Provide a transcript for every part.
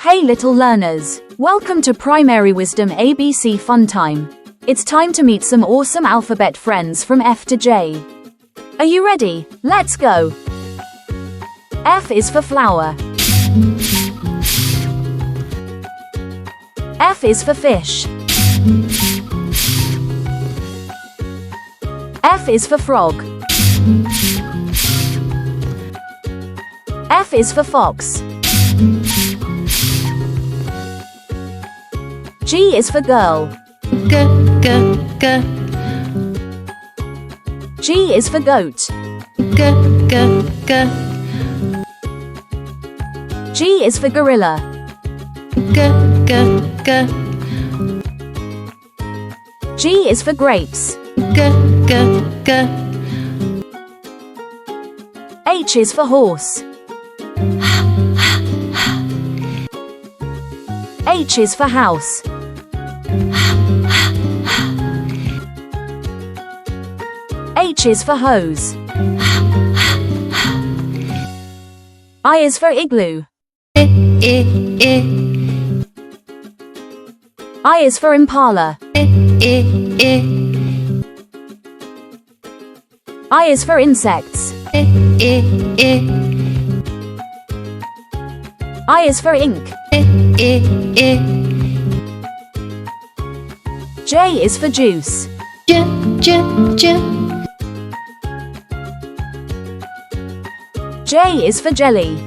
Hey little learners, welcome to Primary Wisdom ABC Fun Time. It's time to meet some awesome alphabet friends from F to J. Are you ready? Let's go! F is for flower. F is for fish. F is for frog. F is for fox. G is for girl. G is for goat. G is for gorilla. G is for grapes. H is for horse. H is for house. H is for hose. I is for igloo. I is for impala. I is for insects. I is for ink. J is for juice. J is for jelly.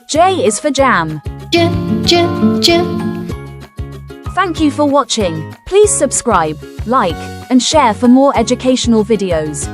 J is for jam. Thank you for watching. Please subscribe, like, and share for more educational videos.